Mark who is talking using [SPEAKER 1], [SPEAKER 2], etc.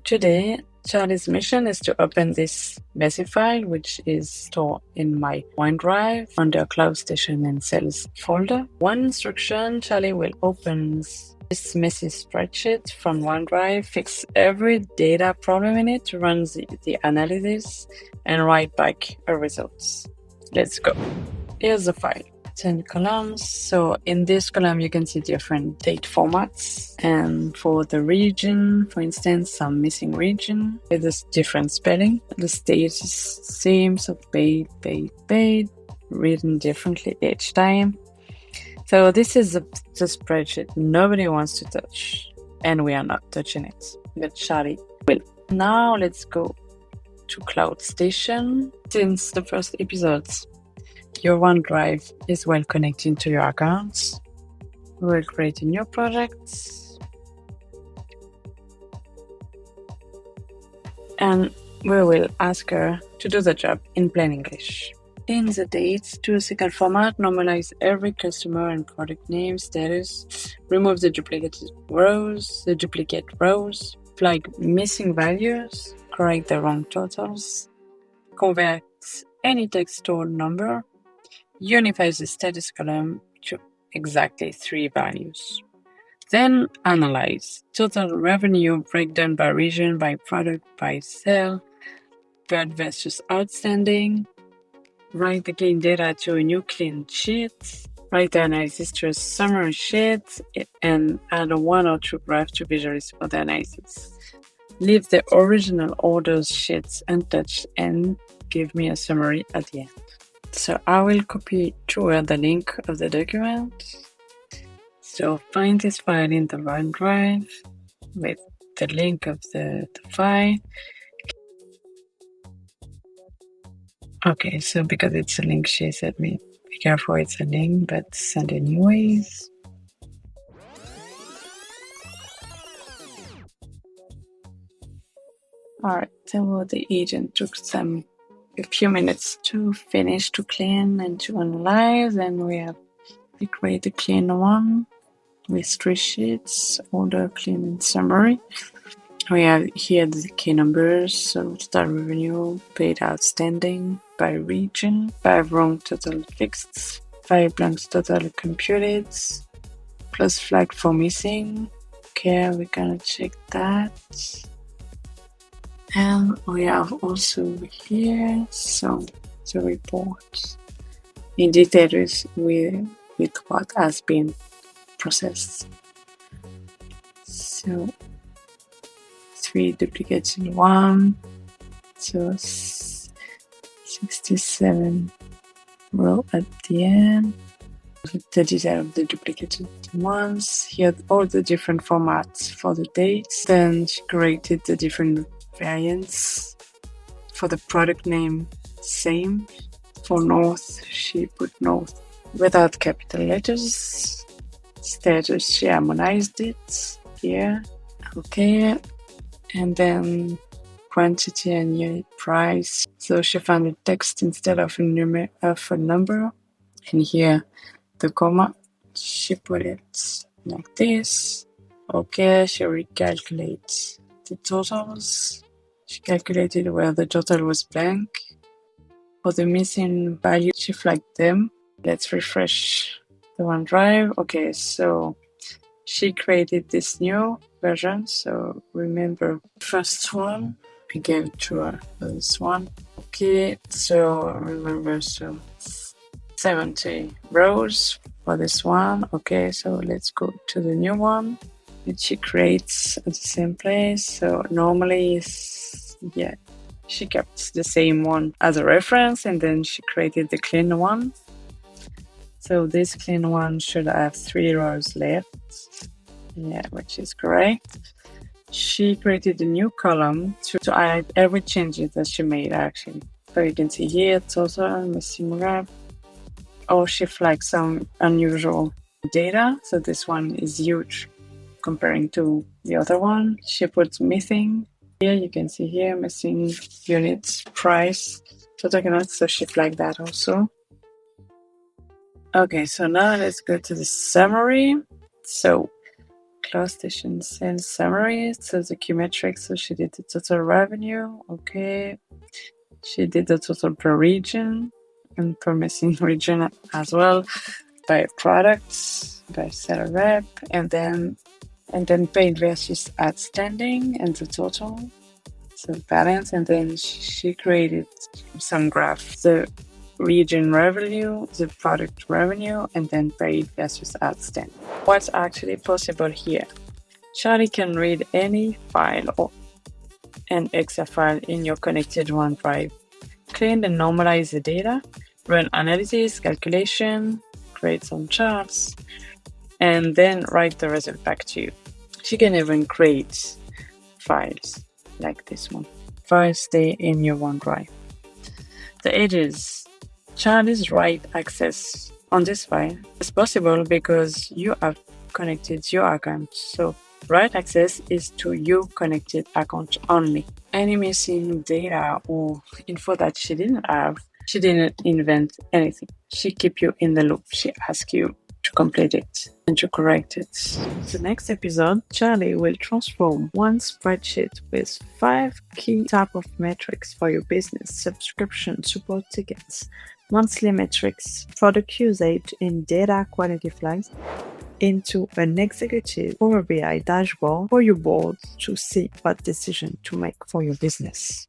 [SPEAKER 1] today, Charlie's mission is to open this messy file, which is stored in my OneDrive under CloudStation and Sales folder. One instruction, Charlie will open this messy spreadsheet from OneDrive, fix every data problem in it, run the analysis, and write back a results. Let's go. Here's the file. 10 columns. So in this column, you can see different date formats. And for the region, for instance, some missing region with this different spelling. The state is same, so paid, written differently each time. So this is the spreadsheet nobody wants to touch, and we are not touching it, but Charlie will. Now let's go to CloudStation. Since the first episodes, your OneDrive is well connected to your accounts. We will create a new project. And we will ask her to do the job in plain English. In the dates, to a second format, normalize every customer and product name status, remove the duplicate rows, flag missing values, correct the wrong totals, convert any text stored number, unifies the status column to exactly 3 values. Then analyze total revenue breakdown by region, by product, by sale, bad versus outstanding, write the clean data to a new clean sheet, write the analysis to a summary sheet, and add 1 or 2 graphs to visualize for the analysis. Leave the original orders sheets untouched and give me a summary at the end. So I will copy to her the link of the document. So find this file in the OneDrive with the link of the file. Okay, so because it's a link, she said me, be careful, it's a link, but send anyways. Alright, so the agent took a few minutes to finish, to clean and to analyze, and we create a clean one with 3 sheets, order, clean, and summary. We have here the key numbers, so total revenue, paid outstanding, by region, 5 wrong total fixed, 5 blanks total computed, plus flag for missing. Okay, we're gonna check that. And we have also here the report in details with what has been processed. So 3 duplicates in 1, so 67 row at the end. The detail of the duplicated ones. Here all the different formats for the dates. Then she created the different variants. For the product name, same. For North, she put North without capital letters. Status, she harmonized it here. Okay. And then quantity and unit price. So she found a text instead of a number. And here the comma, she put it like this. Okay, she recalculates the totals. She calculated where the total was blank. For the missing value, she flagged them. Let's refresh the OneDrive. Okay, so she created this new version. So remember, first one, we gave to her this one. Okay, so remember, so 70 rows for this one. Okay, so let's go to the new one, which she creates at the same place. So normally, she kept the same one as a reference, and then she created the clean one. So this clean one should have 3 rows left. Yeah, which is correct. She created a new column to highlight every change that she made, actually. So you can see here, total, missing graph. Or she flagged some unusual data. So this one is huge comparing to the other one. She puts missing. Here you can see here, missing units, price, total cannot, so she flagged that also. Okay, so now let's go to the summary. So CloudStation sales summary. So the key metrics. So she did the total revenue. Okay. She did the total per region and per missing region as well, by products, by seller rep, and then paid versus outstanding and the total. So balance, and then she created some graphs. The region revenue, the product revenue, and then paid versus outstanding. What's actually possible here? Charlie can read any file or an Excel file in your connected OneDrive, clean and normalize the data, run analysis, calculation, create some charts, and then write the result back to you. She can even create files like this one. Files stay in your OneDrive. The edges. Charlie's write access on this file is possible because you have connected your account. So write access is to your connected account only. Any missing data or info that she didn't have, she didn't invent anything. She keep you in the loop. She asks you to complete it and to correct it. The next episode, Charlie will transform one spreadsheet with 5 key type of metrics for your business: subscription, support tickets, monthly metrics, product usage, and data quality flags into an executive Power BI dashboard for your board to see what decision to make for your business.